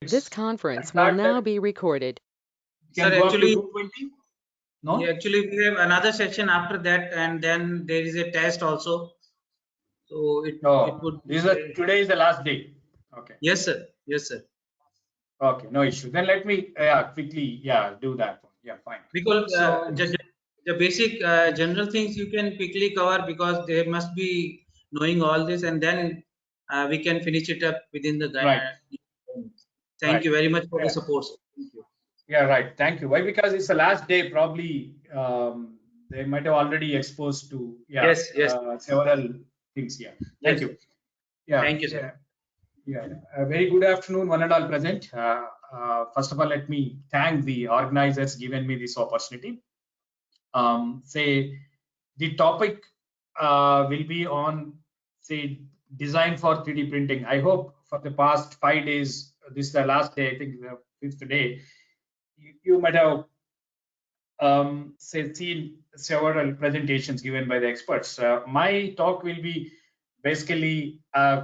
This conference And will that now be recorded. can Sir, go up to actually, 220. No. actually, we have another session after that, and then there is a test also. So it Oh, would. today is the last day. Okay. Yes, sir. Yes, sir. Okay, no issue. Then let me quickly do that one. Yeah, fine. Because So the basic general things you can quickly cover because they must be knowing all this, and then we can finish it up within the right, Thank you very much for the yeah, support, sir. Thank you. yeah, right. Thank you. Why? Because it's the last day. Probably they might have already exposed to Yes, yes, several things here. Thank yes. you. Yeah, Thank you, sir. yeah. Yeah, a very good afternoon, one and all present. First of all, let me thank the organizers given me this opportunity. Say the topic will be on say design for 3D printing. I hope for the past 5 days, this is the last day, I think the fifth day, you might have say seen several presentations given by the experts. My talk will be basically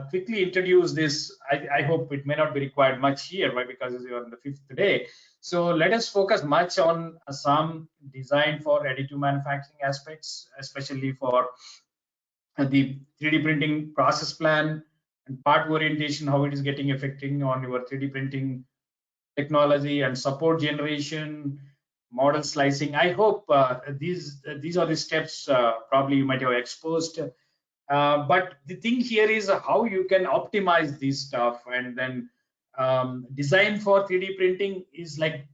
quickly introduce this. I hope it may not be required much here, right? Because you are on the fifth day. So let us focus much on some design for additive manufacturing aspects, especially for the 3D printing process plan and part orientation, how it is getting affecting on your 3D printing technology and support generation, model slicing. I hope these are the steps probably you might have exposed. But the thing here is how you can optimize this stuff, and then design for 3D printing is like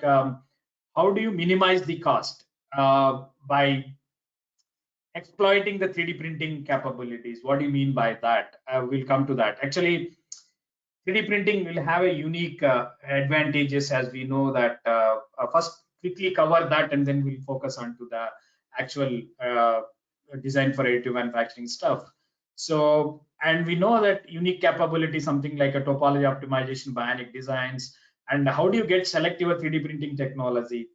how do you minimize the cost by exploiting the 3D printing capabilities. What do you mean by that? We'll come to that. Actually, 3D printing will have a unique advantages, as we know that. First, quickly cover that, and then we'll focus on to the actual design for additive manufacturing stuff. So, and we know that unique capability, something like a topology optimization, bionic designs, and how do you get selective 3D printing technology,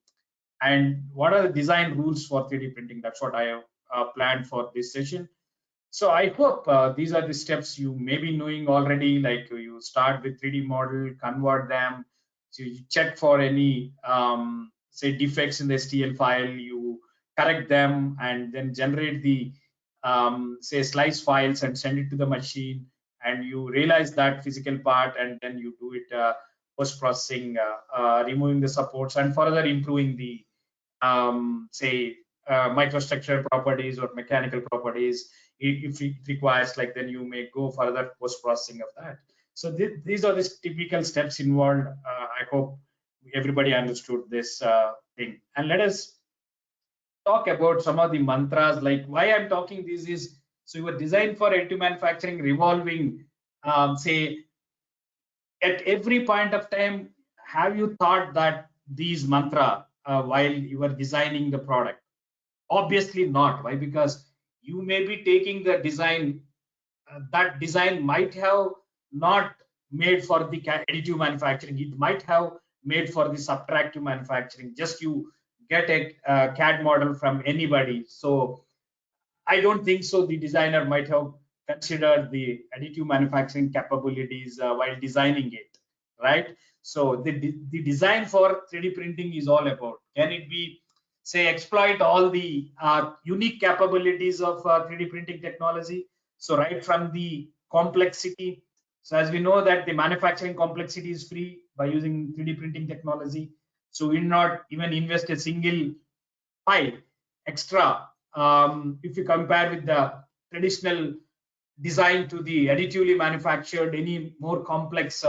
and what are the design rules for 3D printing? That's what I have planned for this session. So I hope these are the steps you may be knowing already, like you start with 3D model, convert them, so you check for any say defects in the STL file, you correct them, and then generate the say slice files and send it to the machine, and you realize that physical part, and then you do it post processing, removing the supports and further improving the say microstructure properties or mechanical properties. If it requires, like, then you may go further post processing of that. So these are the typical steps involved. I hope everybody understood this thing, and let us talk about some of the mantras. Like, why I'm talking this is, so your design for additive manufacturing revolving say at every point of time, have you thought that these mantra while you are designing the product? Obviously not. Why? Because you may be taking the design, that design might have not made for the additive manufacturing, it might have made for the subtractive manufacturing. Just you get a CAD model from anybody. So I don't think so the designer might have considered the additive manufacturing capabilities while designing it, right? So the design for 3D printing is all about, can it be, say, exploit all the unique capabilities of 3D printing technology? So right from the complexity, so as we know that the manufacturing complexity is free by using 3D printing technology. So we not even invest a single pile extra if you compare with the traditional design to the additively manufactured any more complex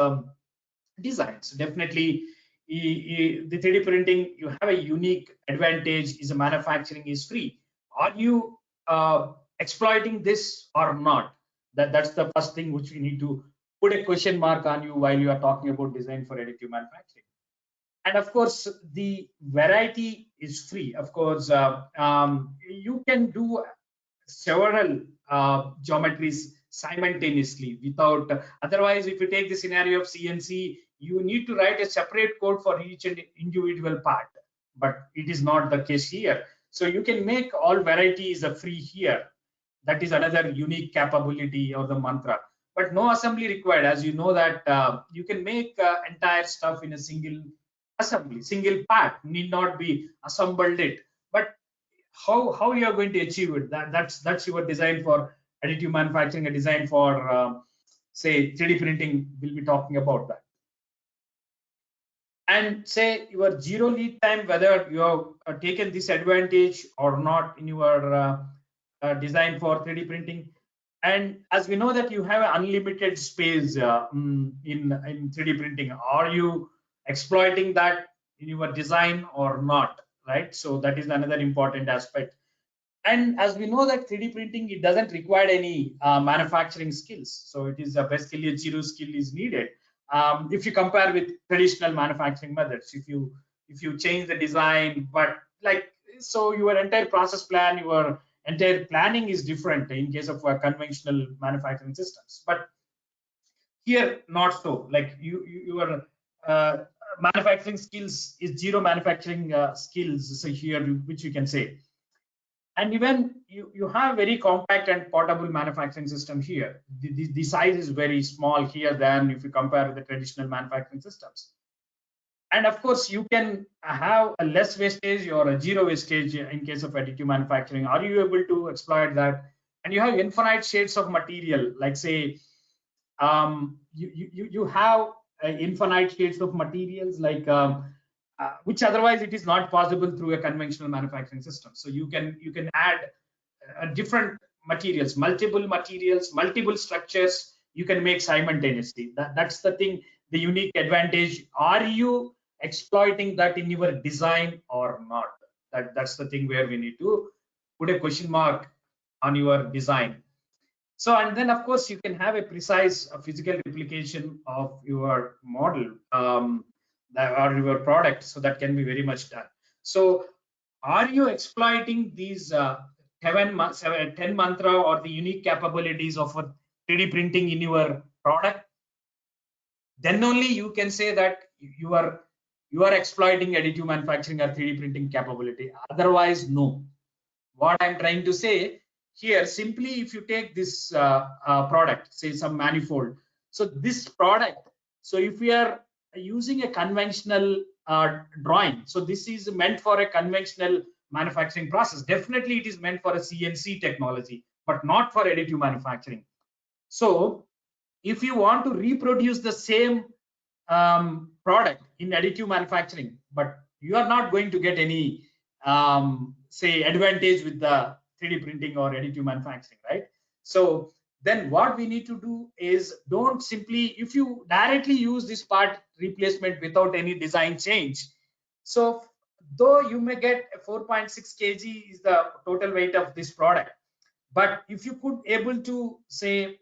designs. Definitely the 3D printing, you have a unique advantage is the manufacturing is free. Are you exploiting this or not? That's the first thing which we need to put a question mark on you while you are talking about design for additive manufacturing. And of course the variety is free. Of course you can do several geometries simultaneously without, otherwise if you take the scenario of CNC, you need to write a separate code for each individual part, but it is not the case here. So you can make all varieties free here. That is another unique capability of the mantra. but no assembly required. As you know that you can make entire stuff in a single assembly, single part, need not be assembled it. But how you are going to achieve it? That's your design for additive manufacturing, a design for say 3D printing. We'll be talking about that. And say your zero lead time, whether you have taken this advantage or not in your design for 3D printing. And as we know that you have unlimited space in 3D printing, are you exploiting that in your design or not, right? So that is another important aspect. And as we know that 3D printing, it doesn't require any manufacturing skills. So it is basically a zero skill is needed. If you compare with traditional manufacturing methods, if you change the design, but like, so your entire process plan, your entire planning is different in case of conventional manufacturing systems. But here, not so. Like your manufacturing skills is zero manufacturing skills. So here, which you can say. And even you have very compact and portable manufacturing system here. The size is very small here than if you compare with the traditional manufacturing systems. And of course, you can have a less wastage or a zero wastage in case of additive manufacturing. Are you able to exploit that? And you have infinite shades of material, like say, you have infinite shades of materials, like which otherwise it is not possible through a conventional manufacturing system. So you can add different materials, multiple structures you can make simultaneously. That's the thing, the unique advantage. Are you exploiting that in your design or not? That's the thing where we need to put a question mark on your design. So, and then of course you can have a precise physical replication of your model or your product, so that can be very much done. So are you exploiting these 10 mantra or the unique capabilities of 3D printing in your product? Then only you can say that you are exploiting additive manufacturing or 3D printing capability. Otherwise, no. What I'm trying to say here, simply if you take this product, say some manifold, so this product, so if we are using a conventional drawing, so this is meant for a conventional manufacturing process. Definitely it is meant for a CNC technology, but not for additive manufacturing. So if you want to reproduce the same product in additive manufacturing, but you are not going to get any say advantage with the 3D printing or additive manufacturing, right? So then what we need to do is, don't simply, if you directly use this part replacement without any design change, so though you may get 4.6 kg is the total weight of this product, but if you could able to say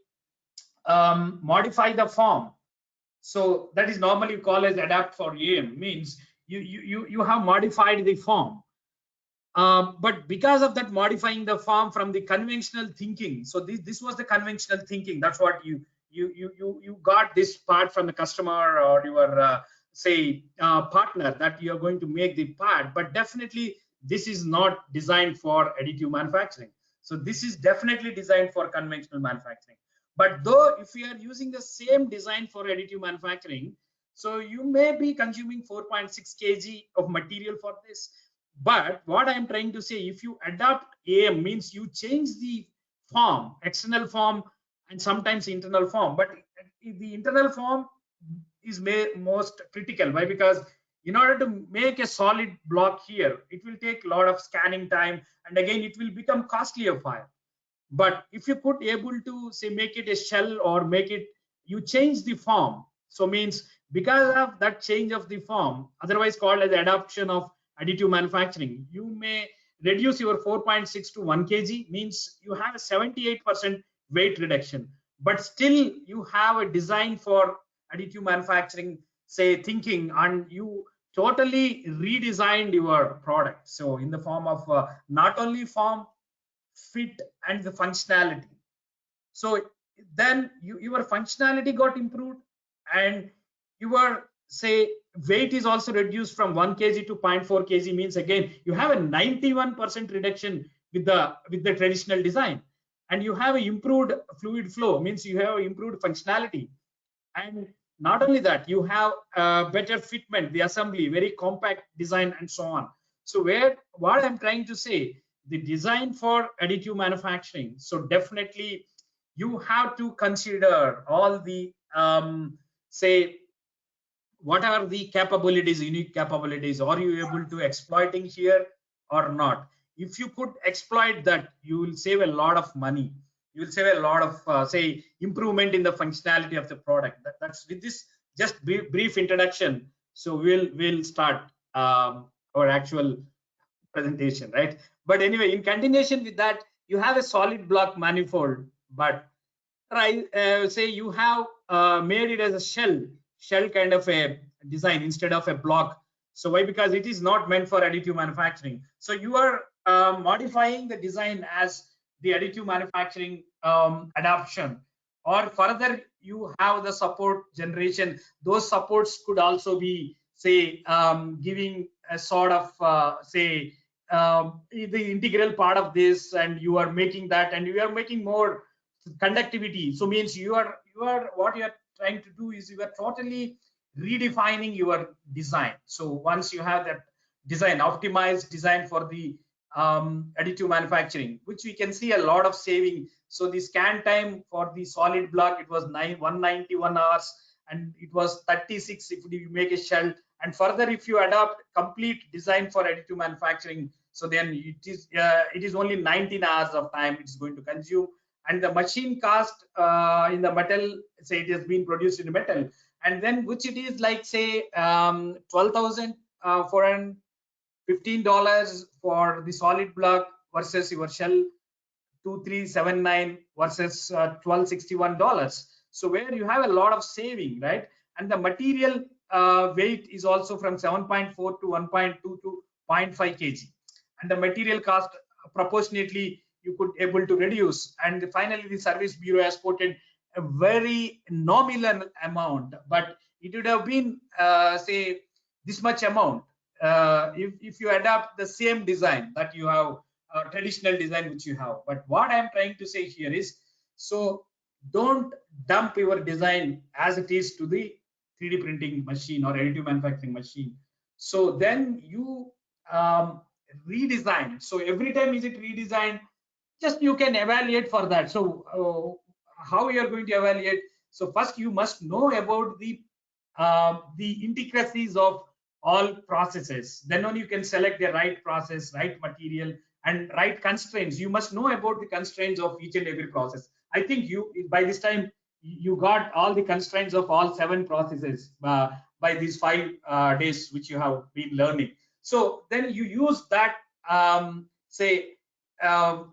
modify the form, so that is normally called as adapt for AM, means you have modified the form. But because of that modifying the form from the conventional thinking, so this was the conventional thinking. That's what you got this part from the customer or your say partner, that you are going to make the part. But definitely this is not designed for additive manufacturing. So this is definitely designed for conventional manufacturing. But though if we are using the same design for additive manufacturing, so you may be consuming 4.6 kg of material for this. But what I'm trying to say, if you adapt AM, means you change the form, external form, and sometimes internal form. But the internal form is most critical. Why? Because in order to make a solid block here, it will take a lot of scanning time, and again it will become costlier file. But if you could able to say make it a shell or make it, you change the form, so means because of that change of the form, otherwise called as adoption of additive manufacturing, you may reduce your 4.6 to 1 kg, means you have a 78% weight reduction, but still you have a design for additive manufacturing, say thinking, and you totally redesigned your product. So in the form of not only form, fit, and the functionality. So then your functionality got improved, and your say weight is also reduced from 1 kg to 0.4 kg, means again you have a 91% reduction with the traditional design. and you have improved fluid flow, means you have improved functionality. And not only that, you have better fitment, the assembly, very compact design, and so on. So what I'm trying to say, the design for additive manufacturing, so definitely you have to consider all the say, what are the capabilities, unique capabilities, are you able to exploiting here or not? If you could exploit that, you will save a lot of money, you will save a lot of say, improvement in the functionality of the product. That's with this just brief introduction, so we'll start our actual presentation, right? But anyway, in continuation with that, you have a solid block manifold, but right, say you have made it as a shell kind of a design instead of a block. So why? Because it is not meant for additive manufacturing. So you are modifying the design as the additive manufacturing adoption, or further you have the support generation. Those supports could also be, say, giving a sort of say the integral part of this, and you are making that, and you are making more conductivity. So means you are what you are trying to do is you are totally redefining your design. So once you have that design, optimized design for the additive manufacturing, which we can see a lot of saving. So the scan time for the solid block, it was 191 hours, and it was 36 if you make a shell. And further, if you adopt complete design for additive manufacturing, so then it is only 19 hours of time it's going to consume. And the machine cost in the metal, say it has been produced in metal, and then which it is like, say, $12,415 for the solid block versus your shell 2379 versus $1261. So where you have a lot of saving, right? And the material weight is also from 7.4 to 1.2 to 0.5 kg, and the material cost proportionately you could able to reduce. And finally, the service bureau has quoted a very nominal amount, but it would have been say this much amount if you adopt the same design that you have, traditional design which you have. But what I'm trying to say here is, so don't dump your design as it is to the 3D printing machine or additive manufacturing machine. So then you redesign. So every time is it redesigned, just you can evaluate for that. So how you are going to evaluate? So first you must know about the intricacies of all processes. Then only you can select the right process, right material, and right constraints. You must know about the constraints of each and every process. I think you, by this time, you got all the constraints of all 7 processes by these 5 days which you have been learning. So then you use that say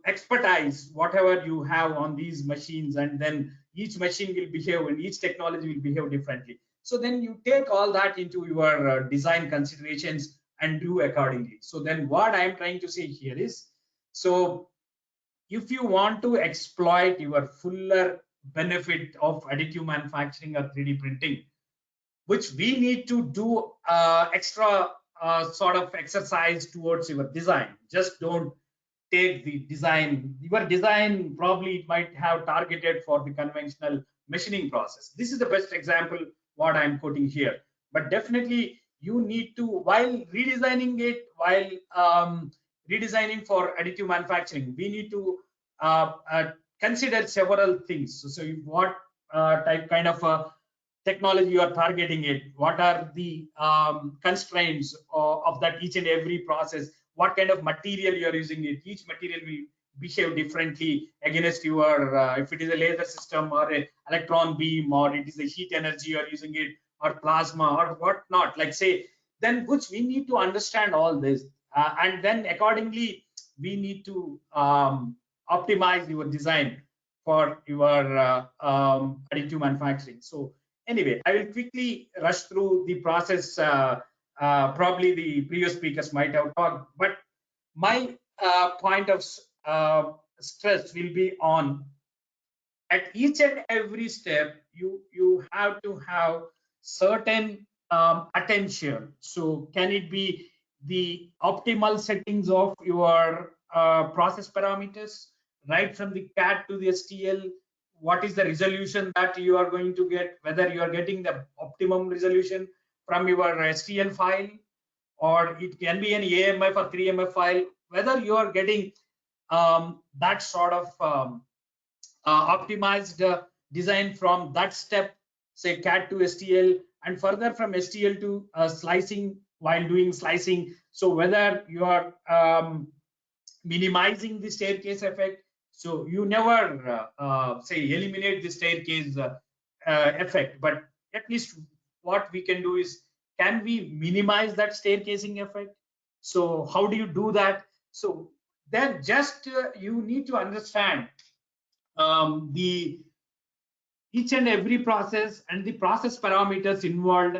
expertise, whatever you have on these machines, and then each machine will behave and each technology will behave differently. So then you take all that into your design considerations and do accordingly. So then what I am trying to say here is, so if you want to exploit your fuller benefit of additive manufacturing or 3D printing, which we need to do extra sort of exercise towards your design. Just don't take the design. Your design probably it might have targeted for the conventional machining process. This is the best example what I'm quoting here. But definitely you need to, while redesigning it, while redesigning for additive manufacturing, we need to consider several things. So what type kind of technology you are targeting it, what are the constraints of that each and every process, what kind of material you are using it. Each material will behave differently against your if it is a laser system or a electron beam, or it is a heat energy you are using it, or plasma or whatnot, like say, then which we need to understand all this, and then accordingly we need to optimize your design for your additive manufacturing. So anyway, I will quickly rush through the process. Probably the previous speakers might have talked, but my point of stress will be on, at each and every step you have to have certain attention. So can it be the optimal settings of your process parameters, right from the CAD to the STL, what is the resolution that you are going to get, whether you are getting the optimum resolution from your STL file, or it can be an AMF or 3MF file, whether you are getting that sort of optimized design from that step, say CAD to STL, and further from STL to slicing while doing slicing. So whether you are minimizing the staircase effect, so you never say eliminate the staircase effect, but at least what we can do is, can we minimize that staircasing effect? So how do you do that? So then just you need to understand the each and every process and the process parameters involved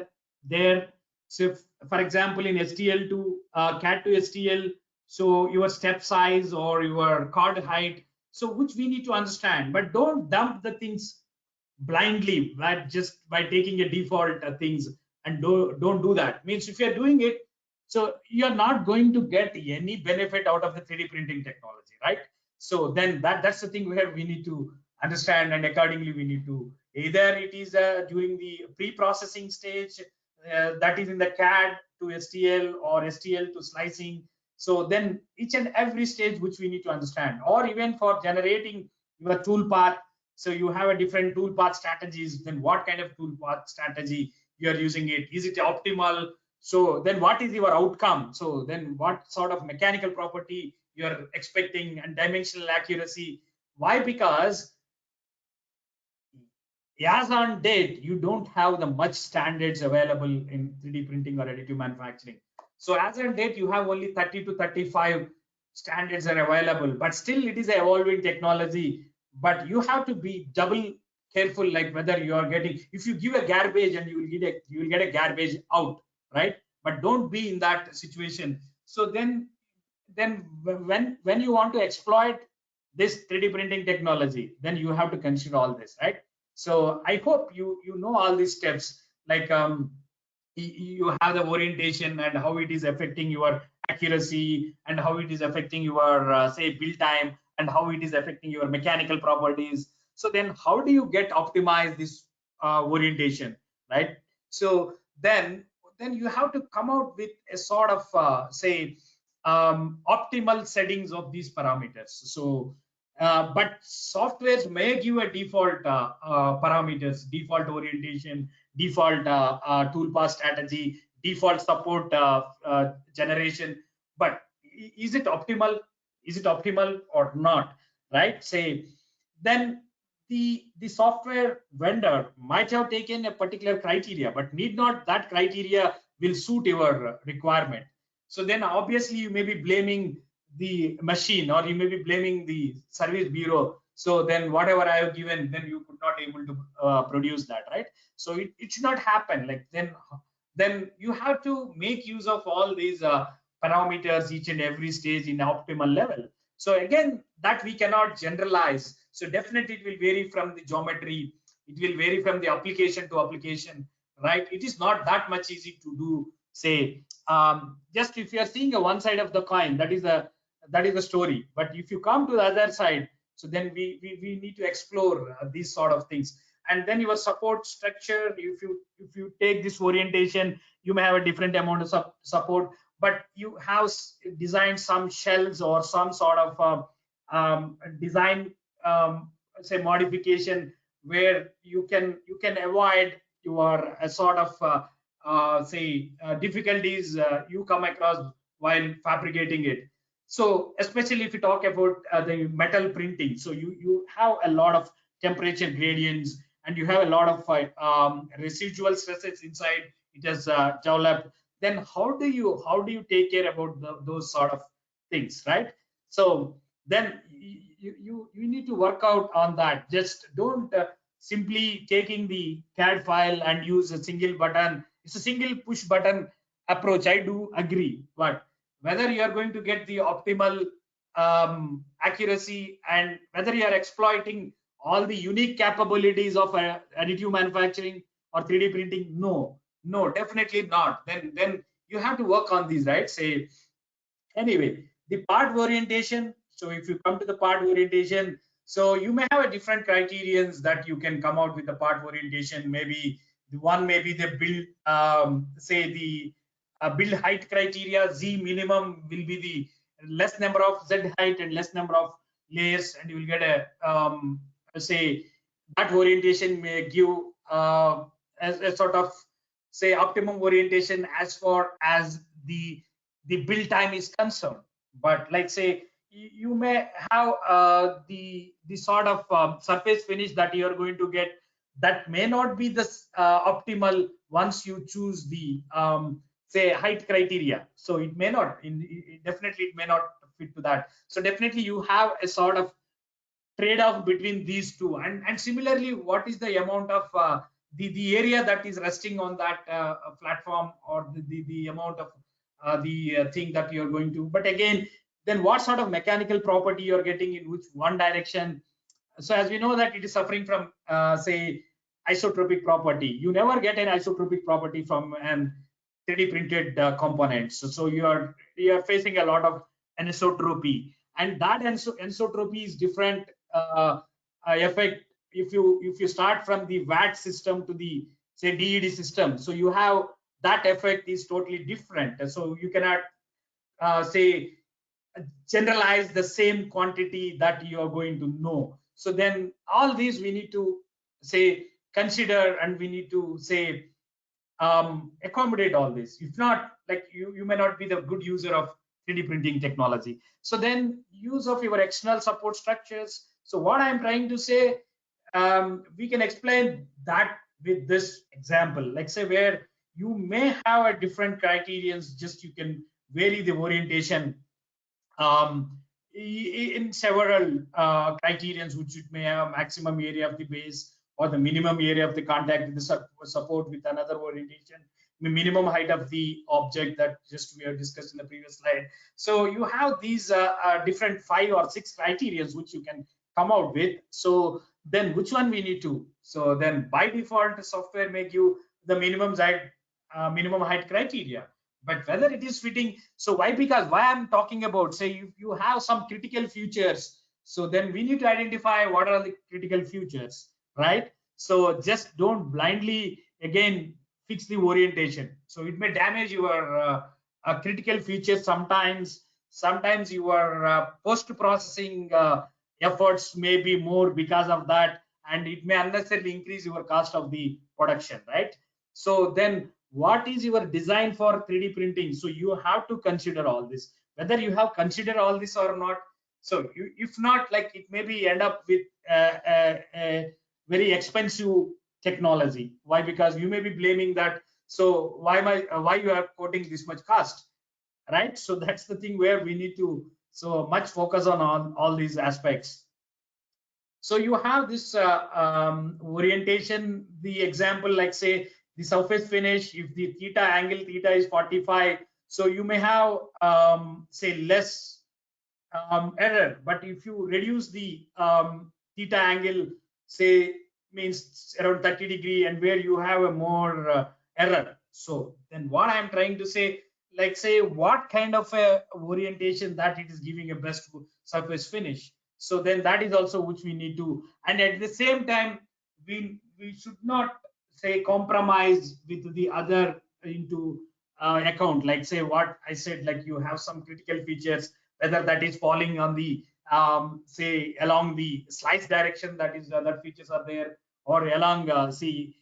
there. So for example, in STL to CAD to STL, so your step size or your chord height, so which we need to understand, but don't dump the things blindly, right? Just by taking a default things, and don't do that. Means if you're doing it, so you're not going to get any benefit out of the 3D printing technology, right? So then that's the thing where we need to understand, and accordingly we need to, either it is during the pre-processing stage, that is in the CAD to STL or STL to slicing. So then each and every stage which we need to understand, or even for generating your tool path. So you have a different tool path strategies, then what kind of tool path strategy you are using it, is it optimal? So then what is your outcome? So then what sort of mechanical property you are expecting, and dimensional accuracy. Why? Because as on date, you don't have the much standards available in 3D printing or additive manufacturing. So as on date, you have only 30 to 35 standards are available, but still it is an evolving technology. But you have to be double careful, like whether you are getting, if you give a garbage and you will get a garbage out, right? But don't be in that situation. So then when you want to exploit this 3D printing technology, then you have to consider all this, right? So I hope you know all these steps, like you have the orientation and how it is affecting your accuracy, and how it is affecting your say build time, and how it is affecting your mechanical properties. So then how do you get optimize this orientation, right? So then you have to come out with a sort of say optimal settings of these parameters. So but softwares may give a default parameters, default orientation, default toolpath strategy, default support generation. But is it optimal? Is it optimal or not? Right? Say then the software vendor might have taken a particular criteria, but need not that criteria will suit your requirement. So then obviously you may be blaming the machine, or you may be blaming the service bureau. So then whatever I have given, then you could not able to produce that, right? So it should not happen. Like then you have to make use of all these parameters each and every stage in optimal level. So again, that we cannot generalize. So definitely it will vary from the geometry, it will vary from the application to application, right? It is not that much easy to do. Say just if you are seeing a one side of the coin, that is the story. But if you come to the other side, so then we need to explore these sort of things. And then your support structure, if you take this orientation, you may have a different amount of support, but you have designed some shells or some sort of design say modification, where you can avoid your sort of say difficulties you come across while fabricating it. So especially if you talk about the metal printing, so you have a lot of temperature gradients, and you have a lot of residual stresses inside it has developed. Then how do you take care about those sort of things, right? So then you need to work out on that. Just don't simply taking the CAD file and use a single button. It's a single push button approach, I do agree, but whether you are going to get the optimal accuracy, and whether you are exploiting all the unique capabilities of additive manufacturing or 3D printing, no, definitely not. Then you have to work on these, right? Say anyway, the part orientation, So if you come to the part orientation, so you may have a different criterions that you can come out with the part orientation. Maybe the one, maybe the build, say the build height criteria, Z minimum will be the less number of Z height and less number of layers, and you will get a say that orientation may give as a sort of say optimum orientation as far as the build time is concerned. But like say you may have the sort of surface finish that you are going to get, that may not be the optimal once you choose the say height criteria. So it may not definitely it may not fit to that. So definitely you have a sort of trade-off between these two. And similarly, what is the amount of the area that is resting on that platform, or the amount of the thing that you're going to. But again, then what sort of mechanical property you're getting in which one direction. So as we know that it is suffering from say isotropic property. You never get an isotropic property from an 3D printed component. So you are facing a lot of anisotropy, and that anisotropy is different effect if you start from the VAT system to the say DED system. So you have that effect is totally different. So you cannot say generalize the same quantity that you are going to know. So then all these we need to say consider, and we need to say accommodate all this. If not, like you may not be the good user of 3D printing technology. So then use of your external support structures. So what I'm trying to say, we can explain that with this example, like say where you may have a different criterions, just you can vary the orientation in several criterions, which it may have maximum area of the base or the minimum area of the contact with the support with another orientation, the minimum height of the object that just we have discussed in the previous slide. So you have these different 5 or 6 criterions which you can come out with. So then which one we need to? So then by default, the software make you the minimum height criteria. But whether it is fitting, so why? Because why I'm talking about, say if you have some critical features, so then we need to identify what are the critical features, right? So just don't blindly again fix the orientation. So it may damage your critical features sometimes. Sometimes your post-processing efforts may be more because of that, and it may unnecessarily increase your cost of the production, right? So then what is your design for 3D printing? So you have to consider all this, whether you have considered all this or not. So if not, like it maybe end up with a very expensive technology. Why? Because you may be blaming that. So why you are quoting this much cost, right? So that's the thing where we need to so much focus on all these aspects. So you have this orientation, the example, like say the surface finish, if the angle theta is 45, so you may have say less error. But if you reduce the theta angle, say means around 30 degree, and where you have a more error. So then what I'm trying to say, like say what kind of a orientation that it is giving a best surface finish. So then that is also which we need to, and at the same time we should not say compromise with the other into account, like say what I said, like you have some critical features, whether that is falling on the say along the slice direction, that is that features are there, or along say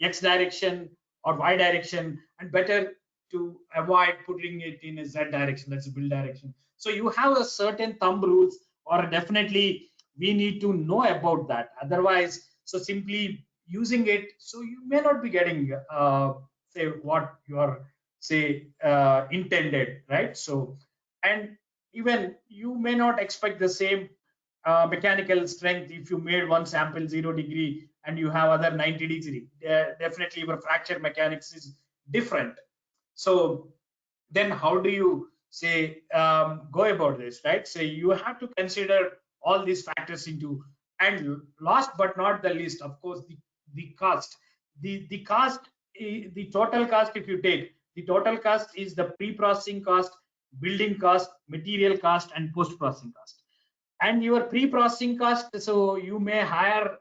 x direction or y direction, and better to avoid putting it in a z direction, that's a build direction. So you have a certain thumb rules, or definitely we need to know about that. Otherwise, so simply using it, so you may not be getting say what you are say intended, right? So and even you may not expect the same mechanical strength if you made one sample 0 degree and you have other 90 degree. Definitely your fracture mechanics is different. So then how do you say go about this, right? So you have to consider all these factors into, and last but not the least, of course, the cost. The cost, the total cost, if you take the total cost is the pre-processing cost building cost, material cost, and post-processing cost. And your pre-processing cost, so you may hire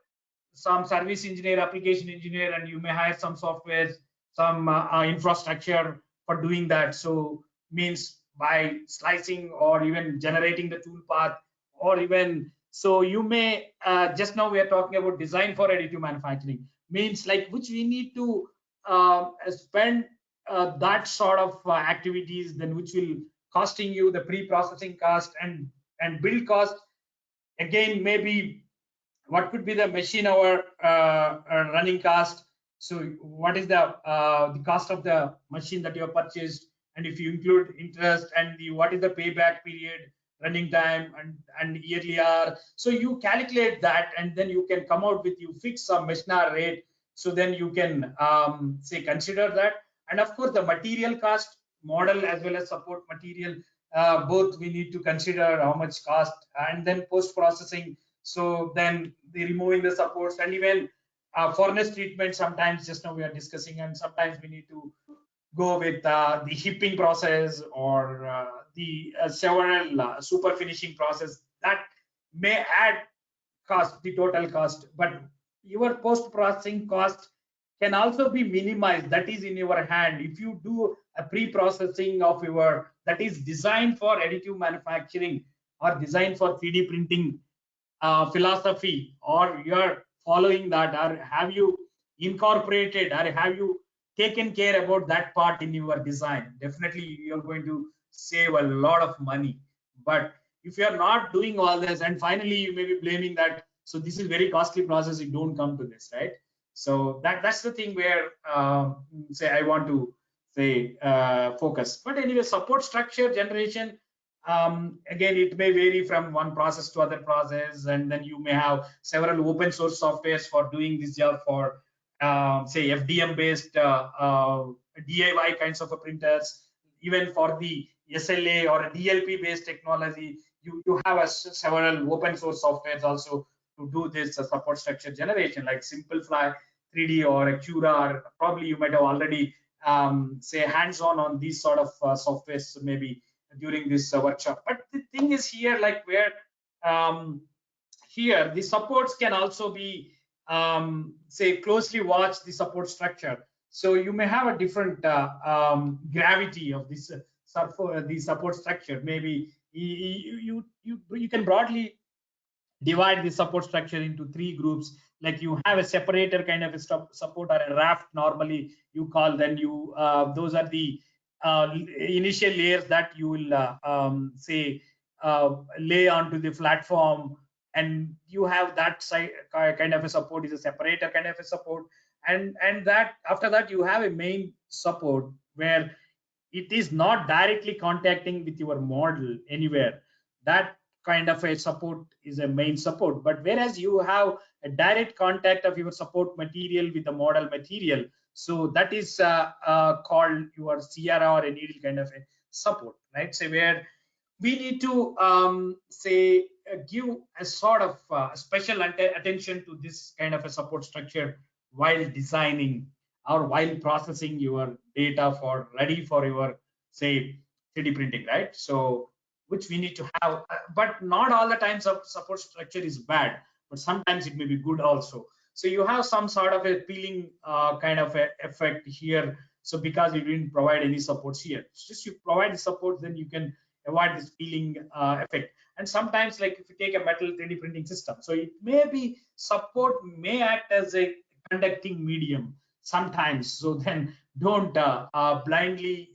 some service engineer, application engineer, and you may hire some software, some infrastructure for doing that. So means by slicing or even generating the tool path, or even so you may just now we are talking about design for additive manufacturing, means like which we need to spend that sort of activities, then which will costing you the pre-processing cost and build cost. Again, maybe what could be the machine hour running cost. So what is the cost of the machine that you have purchased, and if you include interest, and what is the payback period, running time, and yearly hour. So you calculate that, and then you can come out with, you fix some machine hour rate. So then you can say consider that. And of course the material cost, model as well as support material, both we need to consider how much cost. And then post processing, so then the removing the supports, and even furnace treatment sometimes, just now we are discussing, and sometimes we need to go with the hipping process, or the several super finishing process that may add cost, the total cost. But your post processing cost can also be minimized. That is in your hand. If you do a pre-processing of your, that is designed for additive manufacturing or designed for 3D printing philosophy, or you're following that, or have you incorporated, or have you taken care about that part in your design, definitely you're going to save a lot of money. But if you're not doing all this, and finally you may be blaming that, so this is very costly process, you don't come to this, right? So that's the thing where say I want to say focus. But anyway, support structure generation, again, it may vary from one process to other process, and then you may have several open source softwares for doing this job, for say FDM based DIY kinds of printers. Even for the SLA or a DLP based technology, you have several open source softwares also to do this support structure generation, like Simplify 3D or Accura, or probably you might have already say hands-on these sort of softwares maybe during this workshop. But the thing is here, like where here the supports can also be say closely watch the support structure. So you may have a different gravity of this the support structure. Maybe you can broadly divide the support structure into 3 groups. Like you have a separator kind of a support, or a raft normally you call, then you those are the initial layers that you will say lay onto the platform, and you have that side kind of a support is a separator kind of a support. And that after that you have a main support, where it is not directly contacting with your model anywhere. That kind of a support is a main support. But whereas you have a direct contact of your support material with the model material, so that is called your CRA or a needle kind of a support, right? So where we need to say give a sort of special attention to this kind of a support structure while designing or while processing your data for ready for your say 3D printing, right? So which we need to have, but not all the times of support structure is bad, but sometimes it may be good also. So you have some sort of a peeling kind of a effect here. So because you didn't provide any supports here, just you provide the support, then you can avoid this peeling effect. And sometimes, like if you take a metal 3D printing system, so it may be support may act as a conducting medium sometimes. So then don't blindly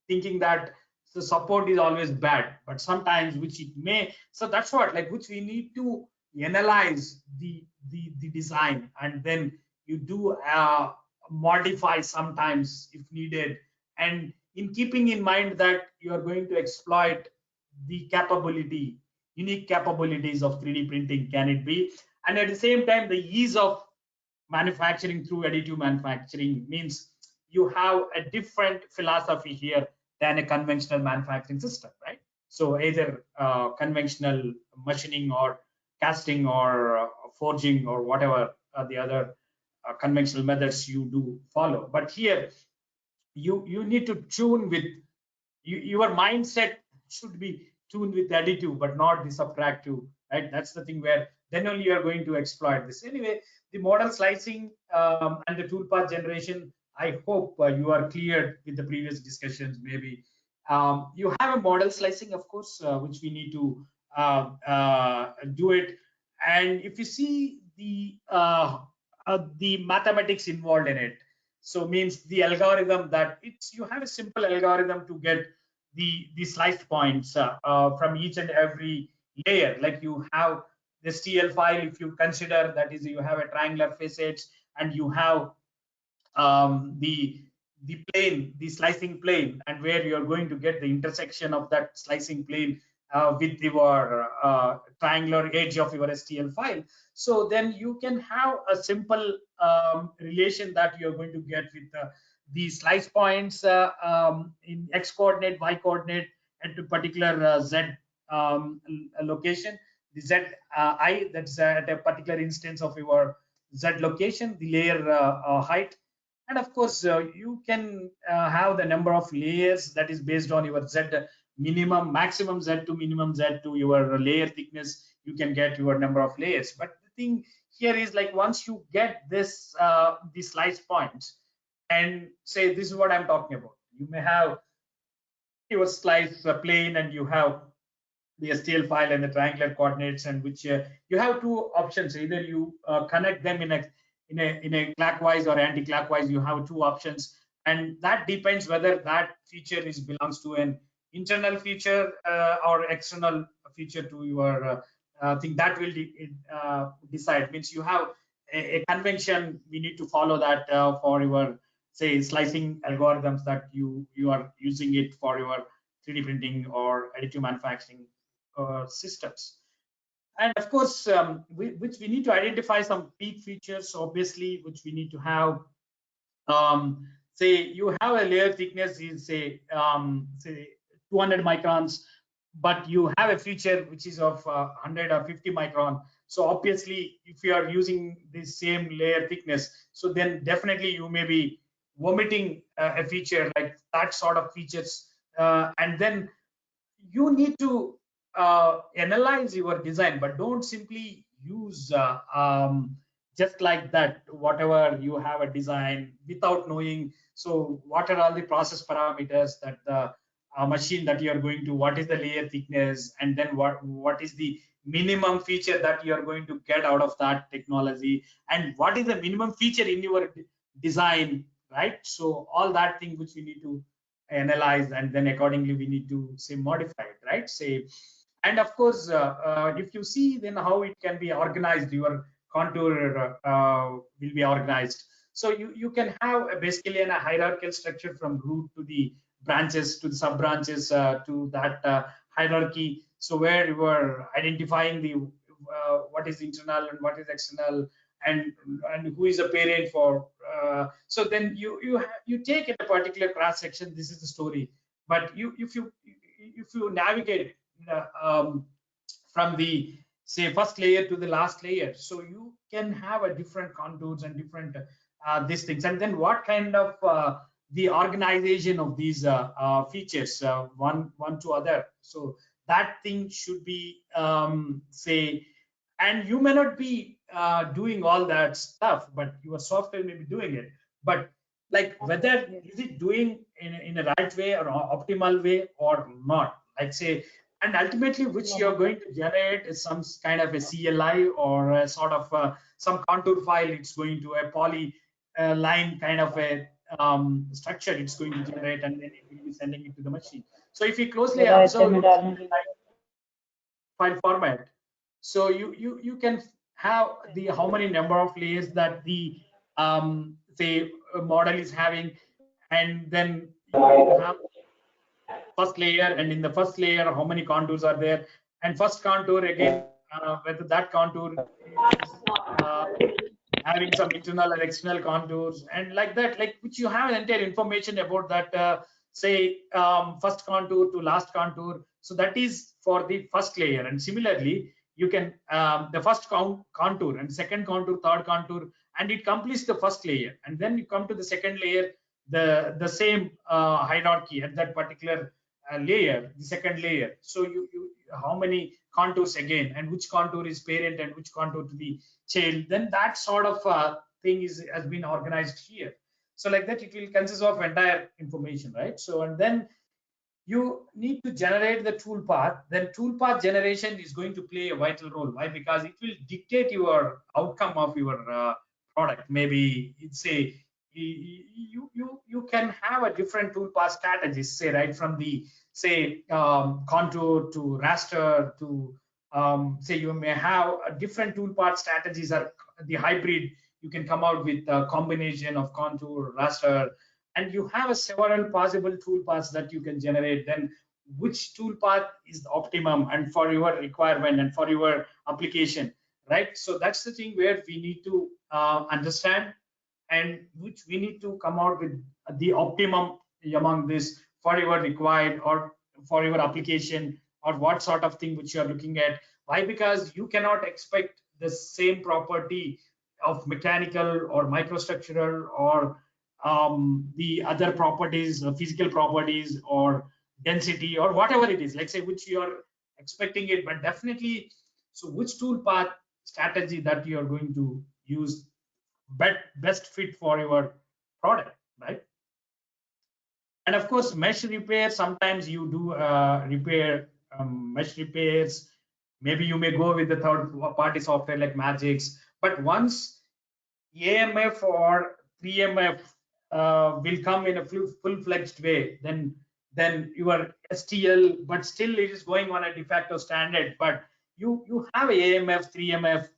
thinking that the support is always bad, but sometimes which it may. So that's what, like, which we need to analyze the design, and then you do modify sometimes if needed, and in keeping in mind that you are going to exploit the capability, unique capabilities of 3D printing, can it be, and at the same time the ease of manufacturing through additive manufacturing, means you have a different philosophy here than a conventional manufacturing system, right? So either conventional machining or casting or forging or whatever the other conventional methods you do follow. But here you need to tune with your mindset should be tuned with additive, but not the subtractive, right? That's the thing where then only you are going to exploit this. Anyway, the model slicing and the toolpath generation, I hope you are clear with the previous discussions. Maybe you have a model slicing, of course, which we need to do it. And if you see the mathematics involved in it, so means the algorithm that you have a simple algorithm to get the sliced points from each and every layer. Like you have the STL file, if you consider that is you have a triangular facets and you have the plane, the slicing plane, and where you are going to get the intersection of that slicing plane with your triangular edge of your STL file. So then you can have a simple relation that you're going to get with the slice points in X coordinate, Y coordinate at a particular Z location. The Z I, that's at a particular instance of your Z location, the layer height. And of course, you can have the number of layers that is based on your Z minimum, maximum Z to minimum Z to your layer thickness. You can get your number of layers. But the thing here is, like, once you get this the slice points, and say this is what I'm talking about, you may have your slice plane and you have the STL file and the triangular coordinates, and which you have two options. Either you connect them in a clockwise or anti-clockwise. You have two options, and that depends whether that feature belongs to an internal feature or external feature to your thing. That will decide. Means you have a convention. We need to follow that for your, say, slicing algorithms that you are using it for your 3D printing or additive manufacturing systems. And of course, which we need to identify some peak features, obviously, which we need to have. Say you have a layer thickness is say 200 microns, but you have a feature which is of 100 or 50 micron. So obviously, if you are using the same layer thickness, so then definitely you may be omitting a feature like that sort of features, and then you need to analyze your design, but don't simply use just like that whatever you have a design without knowing. So what are all the process parameters that the machine that you are going to, what is the layer thickness, and then what is the minimum feature that you are going to get out of that technology, and what is the minimum feature in your design, right? So all that thing which we need to analyze, and then accordingly we need to say modify it, right? Say, and of course, if you see then how it can be organized, your contour will be organized. So you can have basically a hierarchical structure from root to the branches to the sub branches to that hierarchy. So where you are identifying the what is internal and what is external, and who is a parent for. So then you take a particular cross section. This is the story. But if you navigate from the, say, first layer to the last layer, so you can have a different contours and different these things, and then what kind of the organization of these features one to other. So that thing should be say, and you may not be doing all that stuff, but your software may be doing it. But like whether is it doing in a right way or optimal way or not, like say, and ultimately which you're going to generate is some kind of a CLI or a sort of some contour file. It's going to a poly line kind of a structure it's going to generate, and then it will be sending it to the machine. So if you closely observe file format, so you can have the how many number of layers that the say model is having, and then you have first layer, and in the first layer how many contours are there, and first contour again whether that contour is having some internal and external contours, and like that, like which you have entire information about that say first contour to last contour. So that is for the first layer. And similarly you can the first contour and second contour, third contour, and it completes the first layer, and then you come to the second layer, the same hierarchy at that particular layer, the second layer. So how many contours again, and which contour is parent and which contour to the child, then that sort of thing has been organized here. So like that, it will consist of entire information, right? So, and then you need to generate the tool path. Then tool path generation is going to play a vital role. Why? Because it will dictate your outcome of your product. Maybe it's a you can have a different tool path strategies, say right from the say contour to raster to say you may have a different tool path strategies, or the hybrid. You can come out with a combination of contour, raster, and you have a several possible tool paths that you can generate. Then which tool path is the optimum and for your requirement and for your application, right? So that's the thing where we need to understand, and which we need to come out with the optimum among this for your required or for your application, or what sort of thing which you are looking at. Why? Because you cannot expect the same property of mechanical or microstructural or the other properties, physical properties or density or whatever it is, let's say, which you are expecting it. But definitely, so which tool path strategy that you are going to use best fit for your product, right? And of course, mesh repair, sometimes you do repair mesh repairs. Maybe you may go with the third party software like Magix, but once AMF or 3MF will come in a full-fledged way, then your STL, but still it is going on a de facto standard, but you have AMF, 3MF,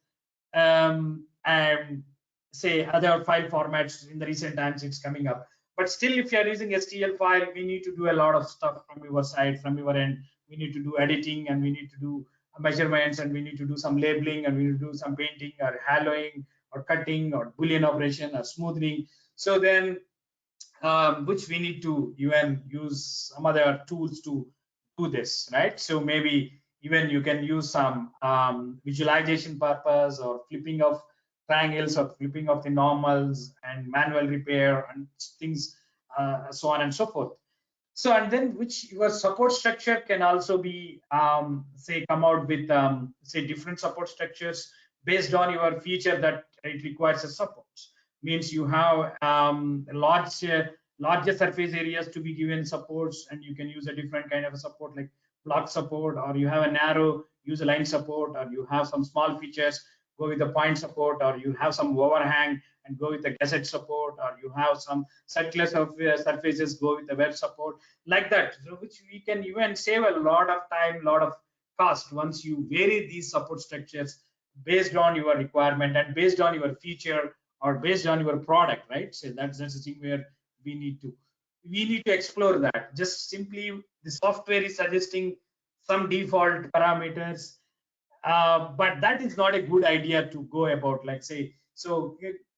and say other file formats in the recent times it's coming up. But still, if you are using STL file, we need to do a lot of stuff from your side, from your end. We need to do editing, and we need to do measurements, and we need to do some labeling, and we need to do some painting or haloing or cutting or Boolean operation or smoothing. So then, which we need to even use some other tools to do this, right? So maybe even you can use some visualization purpose or flipping of triangles or flipping of the normals and manual repair and things, so on and so forth. So, and then which your support structure can also be, say, come out with, say, different support structures based on your feature that it requires a support. Means you have larger surface areas to be given supports, and you can use a different kind of a support like block support, or you have a narrow, use a line support, or you have some small features, go with the point support, or you have some overhang and go with the gusset support, or you have some circular surfaces, go with the web support, like that. So which we can even save a lot of time, lot of cost once you vary these support structures based on your requirement and based on your feature or based on your product, right? So that's the thing where we need to explore that. Just simply the software is suggesting some default parameters, but that is not a good idea to go about, like say. So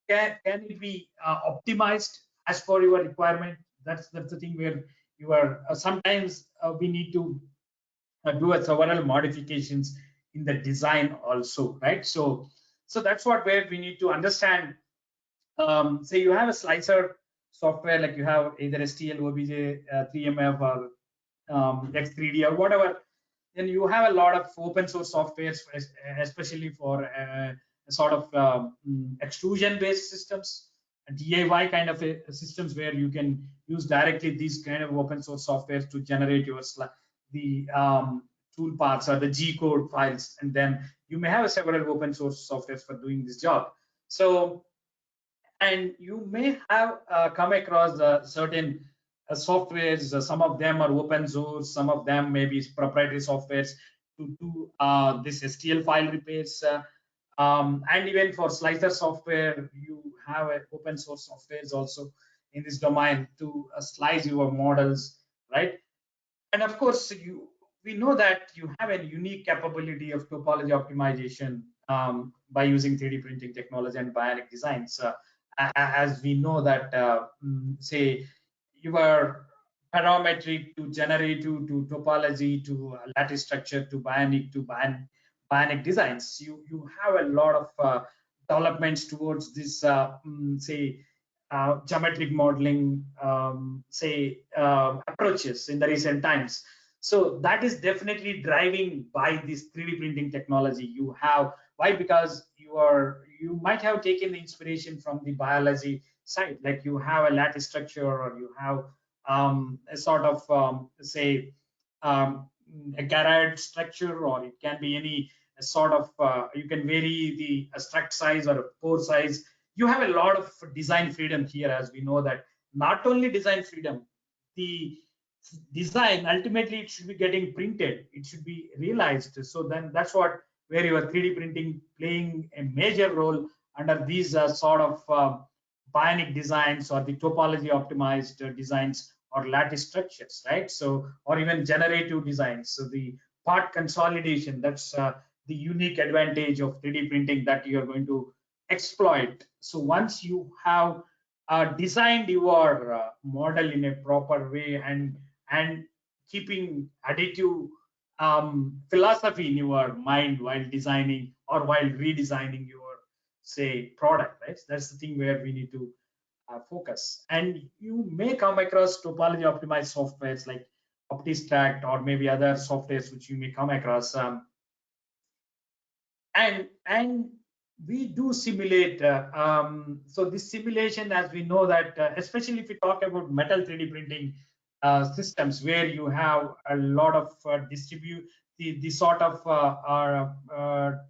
can it be optimized as per your requirement? That's the thing where you are sometimes we need to do several modifications in the design also, right? So that's what where we need to understand. Say you have a slicer software, like you have either STL, OBJ, 3MF, or X3D or whatever, then you have a lot of open source softwares, especially for sort of extrusion based systems, DIY kind of systems, where you can use directly these kind of open source softwares to generate your the tool paths or the G code files, and then you may have several open source softwares for doing this job. So, and you may have come across certain softwares. Some of them are open source, some of them may be proprietary softwares to do this STL file repairs. And even for slicer software, you have open source softwares also in this domain to slice your models, right? And of course, we know that you have a unique capability of topology optimization by using 3D printing technology and bionic designs. As we know that, say, your parametric to generative to topology to lattice structure to bionic bionic designs, you have a lot of developments towards this, say, geometric modeling, approaches in the recent times. So that is definitely driving by this 3D printing technology you have. Why? Because you might have taken the inspiration from the biology side, like you have a lattice structure, or you have a sort of um, a garage structure, or it can be any sort of you can vary the struct size or a pore size. You have a lot of design freedom here, as we know that not only design freedom, the design ultimately it should be getting printed, it should be realized. So then that's what where your 3D printing playing a major role under these sort of bionic designs, or the topology optimized designs, or lattice structures, right? So, or even generative designs. So the part consolidation, that's the unique advantage of 3D printing that you're going to exploit. So once you have designed your model in a proper way, and keeping additive philosophy in your mind while designing or while redesigning your say product, right? That's the thing where we need to focus. And you may come across topology optimized softwares like OptiStract, or maybe other softwares which you may come across. And we do simulate. So this simulation, as we know that, especially if we talk about metal 3D printing systems, where you have a lot of the sort of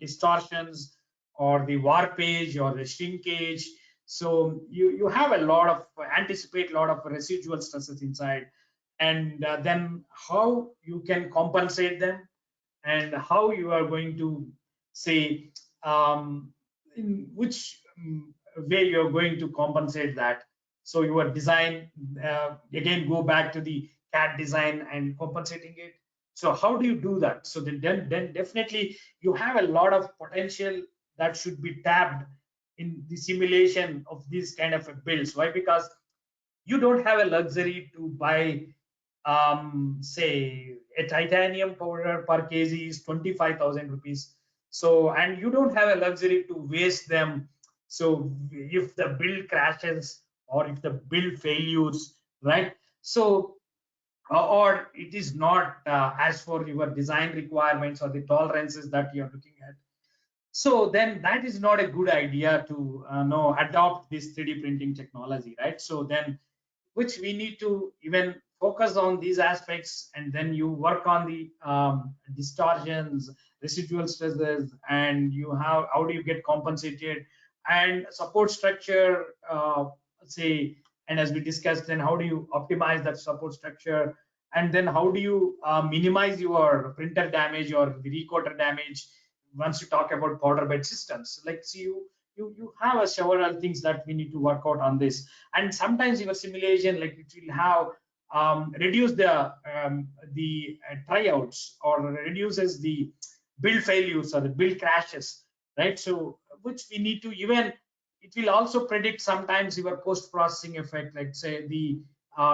distortions, or the warpage, or the shrinkage. So you have a lot of anticipate a lot of residual stresses inside, and then how you can compensate them, and how you are going to say in which way you're going to compensate that. So your design, again, go back to the CAD design and compensating it. So how do you do that? So then definitely you have a lot of potential that should be tapped in the simulation of these kind of builds. Why? Because you don't have a luxury to buy say a titanium powder per kg is 25,000 rupees. So, and you don't have a luxury to waste them. So if the build crashes, or if the build failures, right? So or it is not as for your design requirements or the tolerances that you're looking at, so then that is not a good idea to know adopt this 3D printing technology, right? So then, which we need to even focus on these aspects, and then you work on the distortions, residual stresses, and you have how do you get compensated, and support structure, say, and as we discussed, then how do you optimize that support structure, and then how do you minimize your printer damage or the recoder damage once you talk about powder bed systems. Like, so you have several things that we need to work out on this. And sometimes your simulation, like, it will have reduce the tryouts, or reduces the build failures or the build crashes, right? So which we need to even, it will also predict sometimes your post processing effect, like say the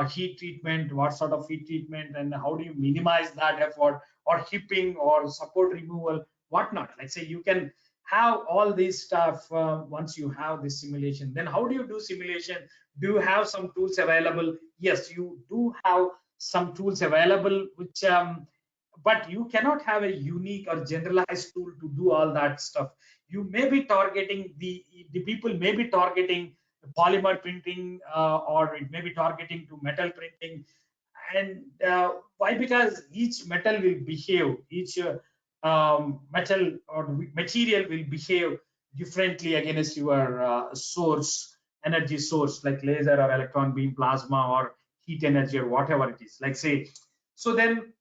heat treatment, what sort of heat treatment, and how do you minimize that effort, or hipping, or support removal, whatnot. Like say you can have all this stuff once you have this simulation. Then how do you do simulation? Do you have some tools available? Yes, you do have some tools available, which but you cannot have a unique or generalized tool to do all that stuff. You may be targeting the people may be targeting polymer printing, or it may be targeting to metal printing. And why? Because each metal will behave, each metal or material will behave differently against your source, energy source, like laser or electron beam, plasma, or heat energy, or whatever it is, like say. So then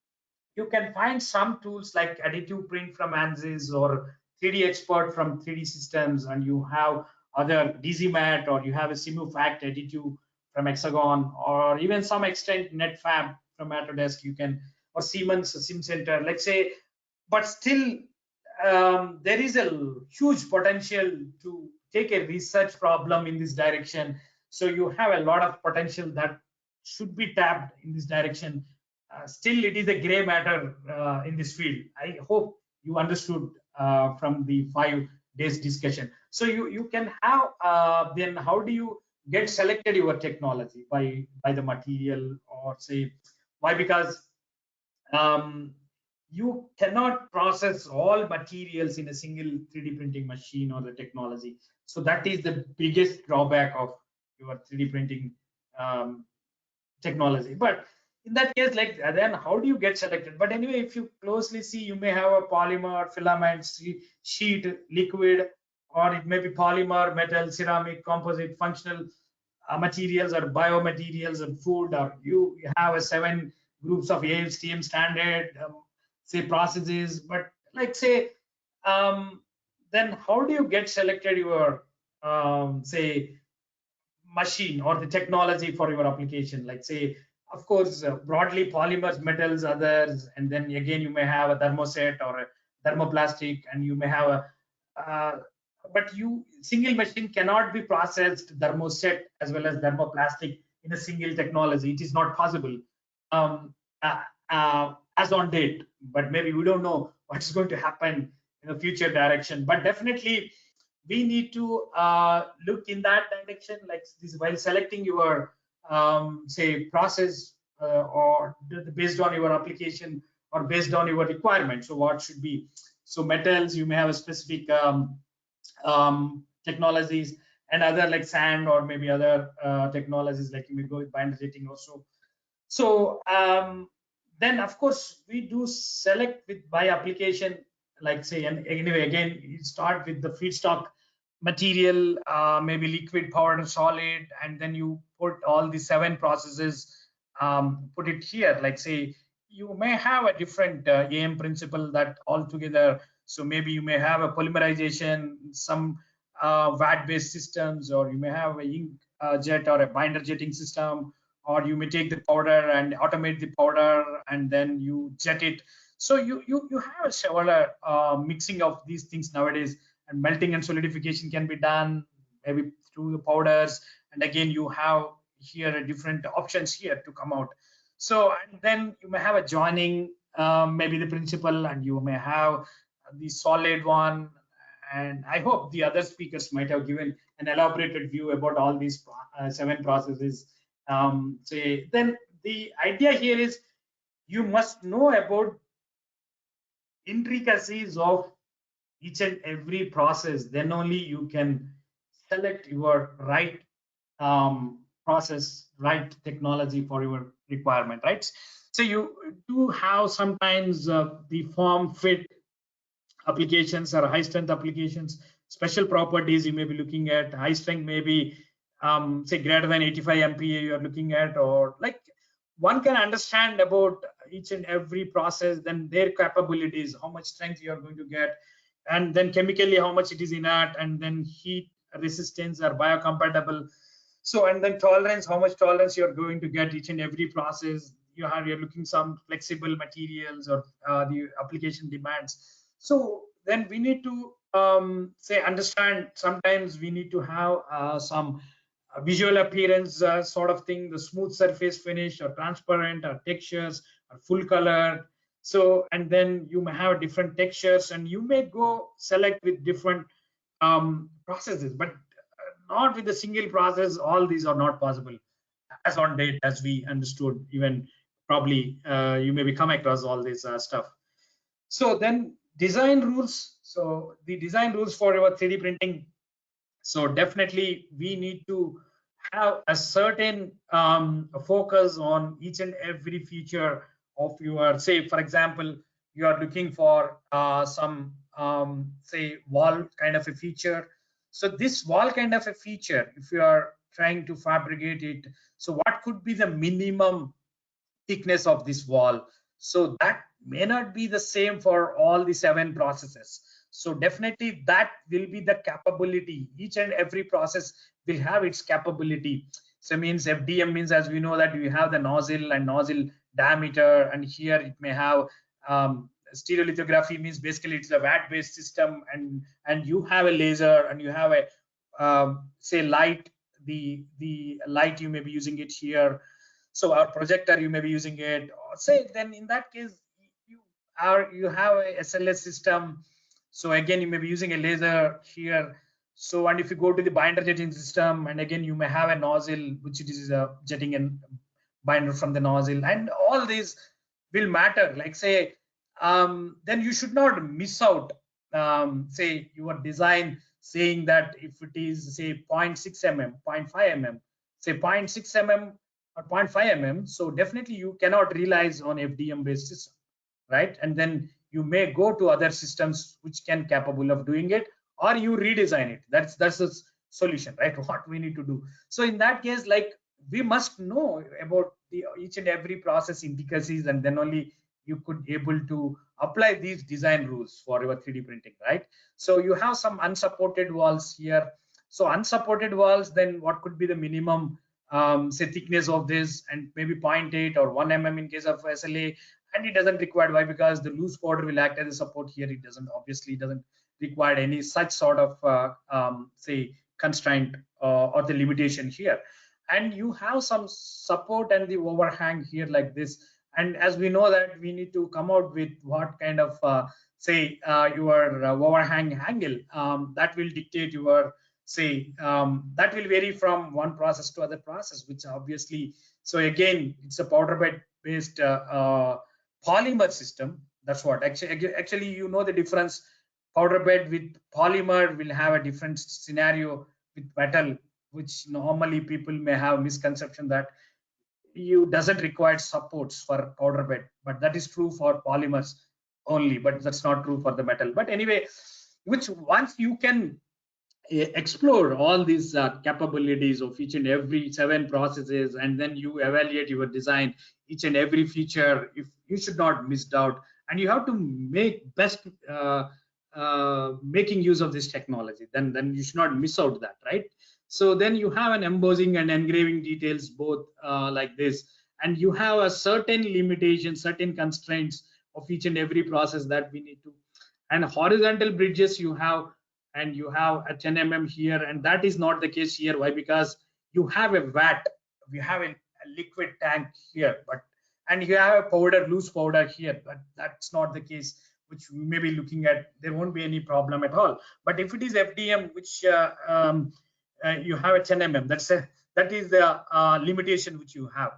you can find some tools like additive print from ANSYS, or 3D expert from 3D systems, and you have other DZMAT, or you have a SimuFact additive from Hexagon, or even some extent NetFab from Autodesk. You can, or Siemens SimCenter, let's say. But still there is a huge potential to take a research problem in this direction. So you have a lot of potential that should be tapped in this direction. Still it is a gray matter in this field. I hope you understood from the 5 days discussion. So you can have then how do you get selected your technology by the material, or say why? Because you cannot process all materials in a single 3D printing machine or the technology. So that is the biggest drawback of your 3D printing um, technology. But in that case, like, then how do you get selected? But anyway, if you closely see, you may have a polymer, filament, sheet, liquid, or it may be polymer, metal, ceramic, composite, functional materials, or biomaterials, and food. Or you have a 7 groups of ASTM standard, say processes. But like say, then how do you get selected your say machine or the technology for your application? Like say, of course, broadly polymers, metals, others, and then again you may have a thermoset or a thermoplastic, and you may have a but you single machine cannot be processed thermoset as well as thermoplastic in a single technology. It is not possible um, as on date, but maybe we don't know what's going to happen in the future direction. But definitely we need to look in that direction, like this, while selecting your say process, or based on your application or based on your requirement. So what should be, so metals, you may have a specific technologies, and other like sand, or maybe other technologies, like you may go with binder jetting also. So then of course we do select with by application, like say, and anyway again you start with the feedstock material, maybe liquid, powder, solid, and then you put all the 7 processes, put it here. Like say, you may have a different AM principle that all together. So maybe you may have a polymerization, some VAT based systems, or you may have a ink jet or a binder jetting system, or you may take the powder and automate the powder and then you jet it. So you have a several mixing of these things nowadays, and melting and solidification can be done maybe through the powders. And again, you have here different options here to come out. So, and then you may have a joining, maybe the principle, and you may have the solid one. And I hope the other speakers might have given an elaborated view about all these 7 processes. Say, then the idea here is you must know about intricacies of each and every process. Then only you can select your right process, right technology for your requirement, right? So you do have sometimes the form fit applications or high strength applications. Special properties you may be looking at. High strength maybe say greater than 85 MPa you are looking at, or like one can understand about each and every process, then their capabilities, how much strength you are going to get, and then chemically how much it is inert, and then heat resistance or biocompatible. So, and then tolerance, how much tolerance you're going to get each and every process. You're looking some flexible materials, or the application demands. So then we need to say understand, sometimes we need to have some visual appearance sort of thing, the smooth surface finish, or transparent, or textures, or full color. So, and then you may have different textures, and you may go select with different processes, but not with a single process. All these are not possible as on date, as we understood. Even probably you may be come across all this stuff. So then design rules. So the design rules for your 3D printing. So definitely we need to have a certain focus on each and every feature of your, say for example, you are looking for some say wall kind of a feature. So this wall kind of a feature, if you are trying to fabricate it, so what could be the minimum thickness of this wall? So that may not be the same for all the 7 processes. So definitely that will be the capability. Each and every process will have its capability. So means FDM means, as we know, that you have the nozzle and nozzle diameter, and here it may have stereolithography means basically it's a VAT based system, and you have a laser, and you have a say light, the light you may be using it here. So our projector you may be using it, or say then in that case you have a SLS system. So again you may be using a laser here. So, and if you go to the binder jetting system, and again, you may have a nozzle, which is jetting in binder from the nozzle, and all these will matter. Like say, then you should not miss out, say your design saying that if it is say 0.6 mm, 0.5 mm, say 0.6 mm or 0.5 mm, so definitely you cannot rely on FDM based system, right? And then you may go to other systems which can capable of doing it, or you redesign it. That's the solution, right? What we need to do. So in that case, like, we must know about the each and every process intricacies, and then only you could able to apply these design rules for your 3D printing, right? So you have some unsupported walls here. So unsupported walls, then what could be the minimum say thickness of this, and maybe 0.8 or 1 mm in case of SLA, and it doesn't require. Why? Because the loose powder will act as a support here. It doesn't, obviously doesn't require any such sort of say constraint or the limitation here. And you have some support and the overhang here like this. And as we know that we need to come out with what kind of say your overhang angle that will dictate your say that will vary from one process to other process, which obviously, so again, it's a powder bed based polymer system. That's what actually you know the difference. Powder bed with polymer will have a different scenario with metal, which normally people may have misconception that you doesn't require supports for powder bed, but that is true for polymers only, but that's not true for the metal. But anyway, which once you can explore all these capabilities of each and every 7 processes, and then you evaluate your design, each and every feature, if you should not miss out, and you have to make best making use of this technology, then you should not miss out that, right? So then you have an embossing and engraving details both like this, and you have a certain limitation, certain constraints of each and every process that we need to. And horizontal bridges you have, and you have a 10 mm here, and that is not the case here. Why? Because you have a vat, you have a liquid tank here, but and you have a powder, loose powder here, but that's not the case, which we may be looking at. There won't be any problem at all. But if it is FDM, which you have a 10 mm, that is the limitation which you have.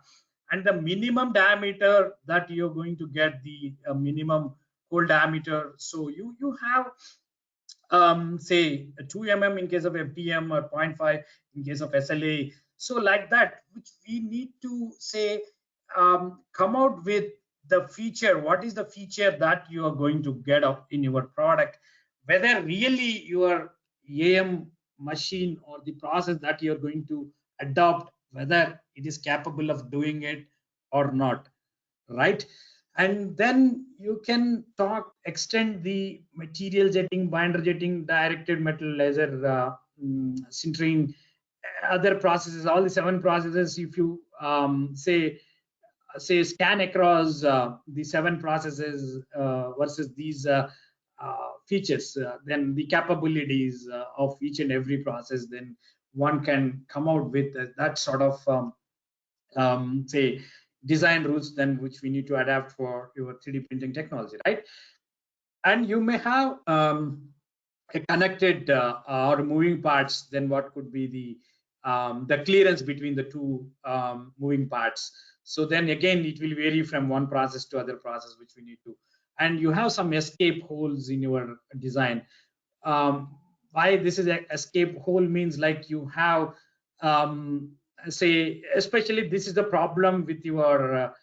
And the minimum diameter that you're going to get, the minimum hole diameter, so you have say 2 mm in case of FDM, or 0.5 in case of SLA. So like that, which we need to say come out with the feature. What is the feature that you are going to get up in your product, whether really your AM machine or the process that you're going to adopt, whether it is capable of doing it or not, right? And then you can extend the material jetting, binder jetting, directed metal laser sintering, other processes, all the 7 processes. If you say scan across the 7 processes versus these features, then the capabilities of each and every process, then one can come out with that sort of say design rules, then which we need to adapt for your 3D printing technology, right? And you may have a connected or moving parts. Then what could be the clearance between the 2 moving parts? So then again, it will vary from one process to other process, which we need to. And you have some escape holes in your design. Why this is an escape hole means, like, you have say, especially this is the problem with your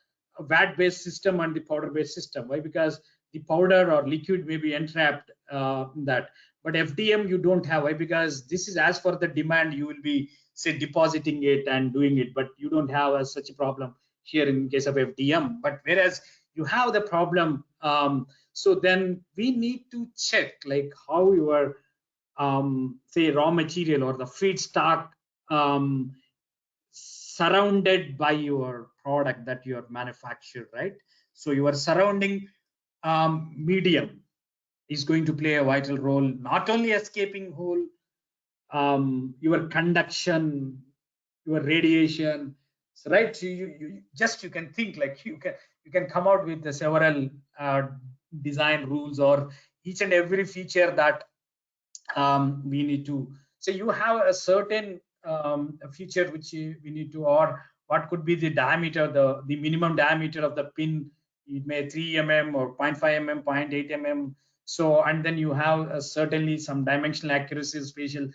vat based system and the powder based system. Why? Because the powder or liquid may be entrapped in that, but FDM you don't have. Why? Because this is as for the demand, you will be say depositing it and doing it, but you don't have such a problem here in case of FDM. But whereas you have the problem, so then we need to check like how your say raw material or the feedstock surrounded by your product that you are manufactured, right? So your surrounding medium is going to play a vital role, not only escaping hole, your conduction, your radiation. So, right, so you can think like you can come out with the several design rules or each and every feature that we need to So you have a certain feature which we need to, or what could be the diameter, the minimum diameter of the pin. It may 3 mm or 0.5 mm, 0.8 mm. So, and then you have certainly some dimensional accuracy, spatial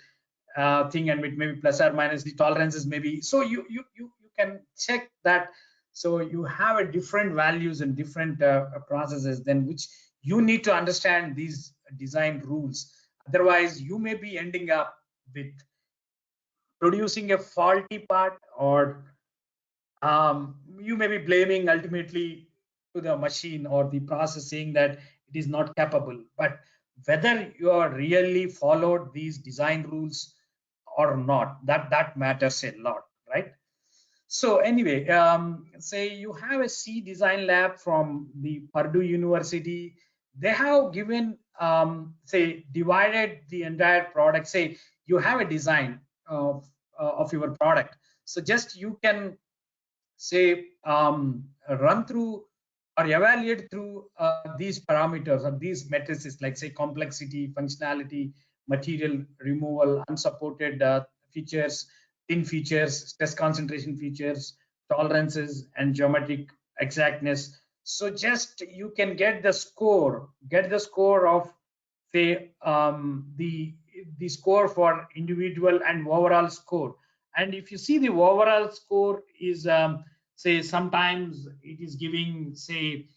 thing, and it may be plus or minus the tolerances maybe. So you can check that. So you have a different values and different processes, then which you need to understand these design rules. Otherwise, you may be ending up with producing a faulty part, or you may be blaming ultimately to the machine or the process, saying that it is not capable. But whether you are really followed these design rules or not, that matters a lot, right? So anyway, say you have a C design lab from the Purdue University. They have given, say, divided the entire product. Say you have a design of your product. So just you can say run through or evaluate through these parameters or these matrices, like say complexity, functionality, material removal, unsupported features, thin features, stress concentration features, tolerances, and geometric exactness. So just you can get the score of, say, the score for individual and overall score. And if you see the overall score is say sometimes it is giving, say,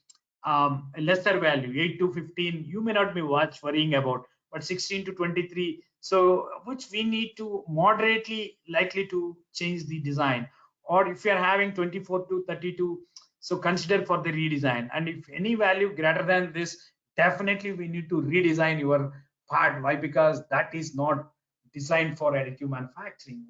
a lesser value, 8 to 15, you may not be much worrying about, but 16 to 23, so which we need to moderately likely to change the design. Or if you are having 24 to 32, so consider for the redesign. And if any value greater than this, definitely we need to redesign your part. Why? Because that is not designed for additive manufacturing.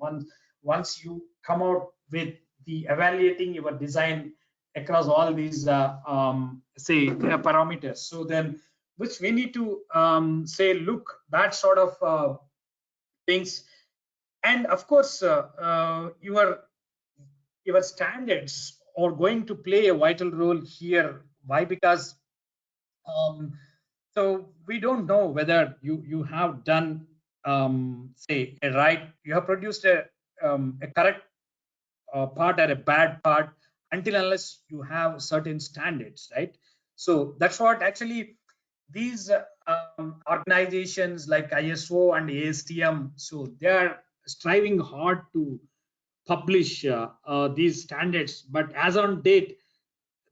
Once you come out with the evaluating your design across all these say parameters, so then which we need to say look that sort of things. And of course your standards are going to play a vital role here. Why? Because so we don't know whether you have done say a right, you have produced a correct part or a bad part, until unless you have certain standards, right? So that's what actually these organizations like ISO and ASTM, so they are striving hard to publish these standards. But as on date,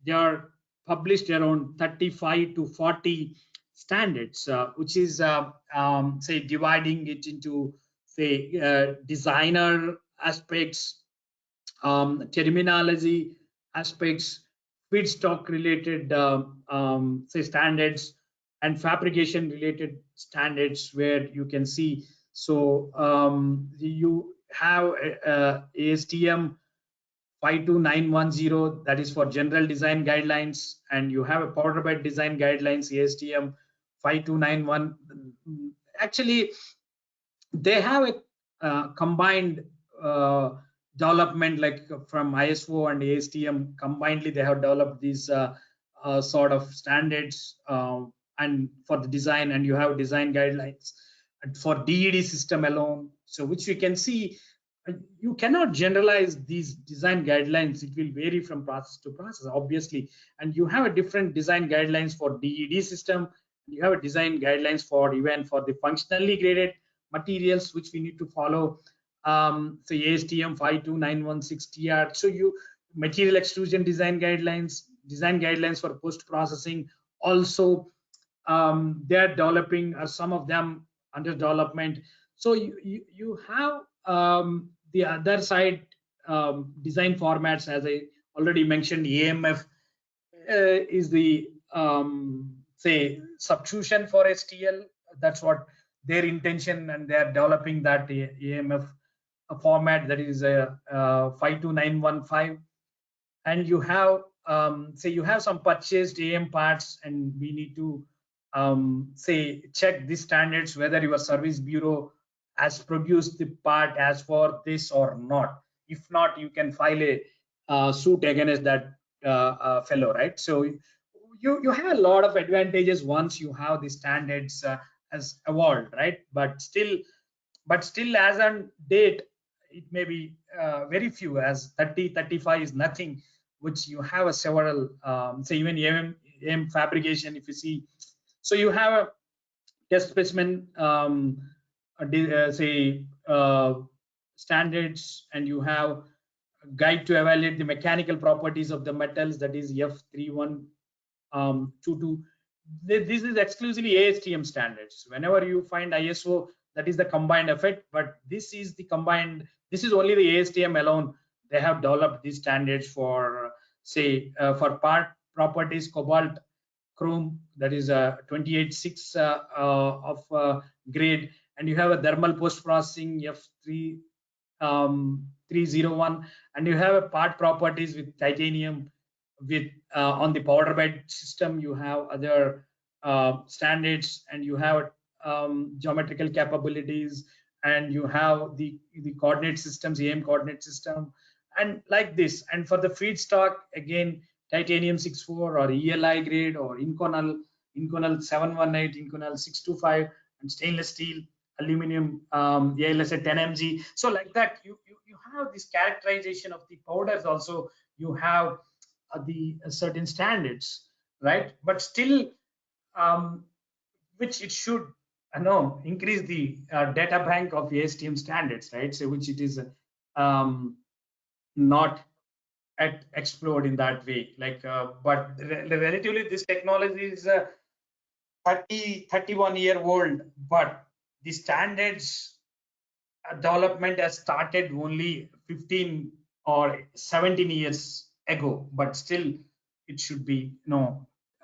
they are published around 35 to 40 standards, which is say dividing it into, say, designer aspects, terminology aspects, feedstock related say standards, and fabrication related standards, where you can see. So you have ASTM 52910, that is for general design guidelines, and you have a powder bed design guidelines, ASTM 5291. Actually, they have a combined development, like from ISO and ASTM combinedly, they have developed these sort of standards and for the design, and you have design guidelines. And for DED system alone, so which we can see, you cannot generalize these design guidelines. It will vary from process to process, obviously. And you have a different design guidelines for DED system. You have a design guidelines for even for the functionally graded materials, which we need to follow. So ASTM 52916 TR. So you material extrusion design guidelines for post processing. Also, they are developing, some of them under development. So you have the other side, design formats, as I already mentioned. AMF is the say substitution for STL. That's what their intention, and they are developing that AMF format, that is a 52915. And you have say you have some purchased AM parts, and we need to say check the standards whether your service bureau has produced the part as for this or not. If not, you can file a suit against that fellow, right? So you have a lot of advantages once you have the standards as evolved, right? But still, but still as on date, it may be very few, as 30, 35 is nothing, which you have a several, say even AM fabrication, if you see. So you have a test specimen, say standards, and you have a guide to evaluate the mechanical properties of the metals, that is F3122. This is exclusively ASTM standards. Whenever you find ISO, that is the combined effect, but this is the combined, this is only the ASTM alone. They have developed these standards for, say, for part properties, cobalt, chrome, that is a 28.6 of grade, and you have a thermal post processing F301, and you have a part properties with titanium, with on the powder bed system you have other standards, and you have geometrical capabilities, and you have the coordinate systems, AM coordinate system, and like this. And for the feedstock, again, titanium 64 or ELI grade, or Inconel 718, Inconel 625, and stainless steel, aluminum, let's say 10 mg. So like that, you have this characterization of the powders. Also, you have the certain standards, right? But still, which it should increase the data bank of ASTM standards, right? So which it is not explored in that way. Like, but relatively, this technology is 31-year-old, but the standards development has started only 15 or 17 years ago, but still it should be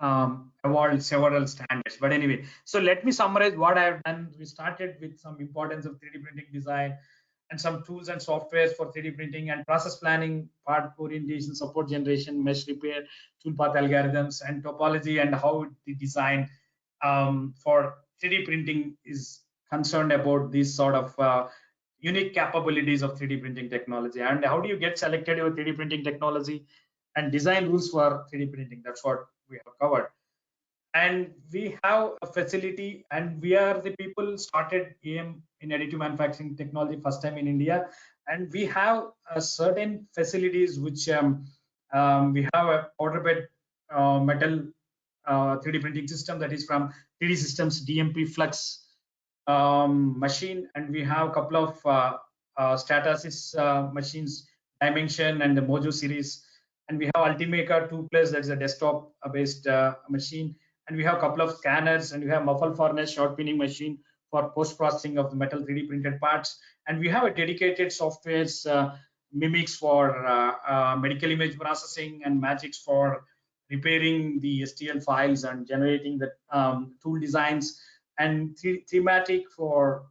evolved several standards. But anyway, so let me summarize what I have done. We started with some importance of 3D printing design and some tools and softwares for 3D printing and process planning, part orientation, support generation, mesh repair, toolpath algorithms, and topology, and how the design for 3D printing is concerned about these sort of unique capabilities of 3D printing technology, and how do you get selected with 3D printing technology, and design rules for 3D printing. That's what we have covered. And we have a facility, and we are the people started AM in additive manufacturing technology first time in India, and we have certain facilities which we have a powder bed metal 3D printing system, that is from 3D Systems DMP Flux machine, and we have a couple of Stratasys machines, Dimension and the Mojo series, and we have Ultimaker 2+, that is a desktop based machine, and we have a couple of scanners, and we have muffle furnace short pinning machine for post processing of the metal 3D printed parts, and we have a dedicated softwares, Mimics for medical image processing, and Magics for repairing the STL files and generating the tool designs, and thematic for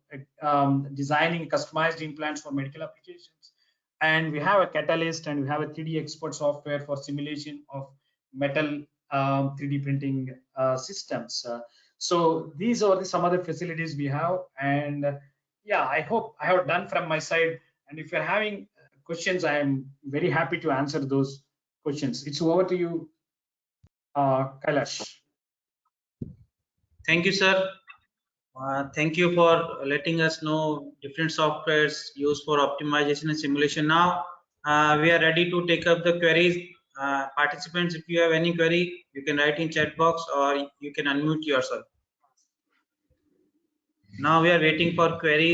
designing customized implants for medical applications. And we have a Catalyst, and we have a 3D Expert software for simulation of metal 3D printing systems. So these are some of the facilities we have. And yeah, I hope I have done from my side. And if you're having questions, I am very happy to answer those questions. It's over to you, Kailash. Thank you, sir. Thank you for letting us know different softwares used for optimization and simulation. Now we are ready to take up the queries. Participants, if you have any query, you can write in chat box, or you can unmute yourself. Now we are waiting for queries.